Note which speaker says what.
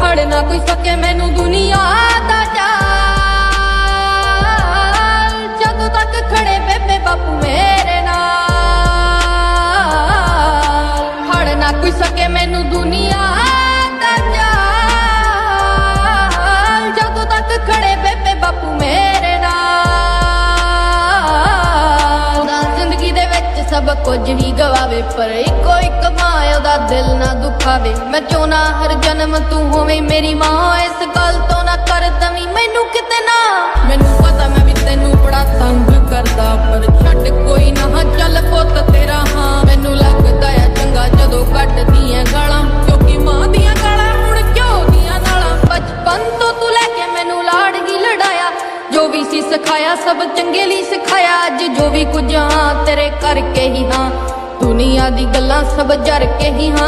Speaker 1: ਫੜ ਨਾ ਕੋਈ ਸਕੇ ਮੈਨੂੰ ਦੁਨੀਆ ਦਾ ਚਾਲ, ਜਦੋਂ ਤੱਕ ਖੜੇ ਬੇਬੇ ਬਾਪੂ ਮੇਰੇ ਨਾਲ। ਫੜ ਨਾ ਕੋਈ ਸਕੇ ਮੈਨੂੰ ਦੁਨੀਆ ਦਾ ਚਾਲ, ਜਦੋਂ ਤੱਕ ਖੜੇ ਬੇਬੇ ਬਾਪੂ ਮੇਰੇ ਨਾਲ। ਜ਼ਿੰਦਗੀ ਦੇ ਵਿੱਚ ਸਭ ਕੁਝ ਹੀ ਗਵਾਵੇ, ਪਰ ਇੱਕੋ ਇੱਕ ਮਾਂ ਉਹਦਾ ਦਿਲ ਨਾ ਦੁਖਾਵੇ। ਮੈਂ ਚਾਹੁੰਦਾ ਹਰ ਜਨਮ ਤੂੰ ਹੋਵੇਂ ਮੇਰੀ ਮਾਂ, ਇਸ ਗੱਲ ਤੋਂ ਨਾ ਕਰ ਦਵੀਂ ਮੈਨੂੰ ਕਿਤੇ ਨਾ। ਮੈਨੂੰ ਪਤਾ ਮੈਂ ਵੀ ਤੈਨੂੰ ਬੜਾ ਤੰਗ ਕਰਦਾ, ਪਰ ਛੱਡ ਕੋਈ ਨਾ ਚੱਲ ਪੁੱਤ ਤੇਰਾ ਹਾਂ। ਮੈਨੂੰ ਲੱਗਦਾ ਆ ਚੰਗਾ ਜਦੋਂ ਕੱਢਦੀਆਂ ਗਾਲਾਂ, ਕਿਉਂਕਿ ਮਾਂ ਦੀਆਂ ਗਾਲਾਂ ਹੁਣ ਘਿਓ ਦੀਆਂ ਨਾਲਾਂ। ਬਚਪਨ ਤੋਂ ਤੂੰ ਲੈ ਕੇ ਮੈਨੂੰ ਲਾੜ ਹੀ ਲੜਾਇਆ, ਜੋ ਵੀ ਸੀ ਸਿਖਾਇਆ ਸਭ ਚੰਗੇ ਲਈ ਸਿਖਾਇਆ। ਅੱਜ ਜੋ ਵੀ ਕੁਝ ਹਾਂ ਤੇਰੇ ਕਰਕੇ ਹੀ ਹਾਂ, ਦੁਨੀਆ ਦੀ ਗੱਲਾਂ ਸਭ ਜਰ ਕੇ ਹੀ ਹਾਂ।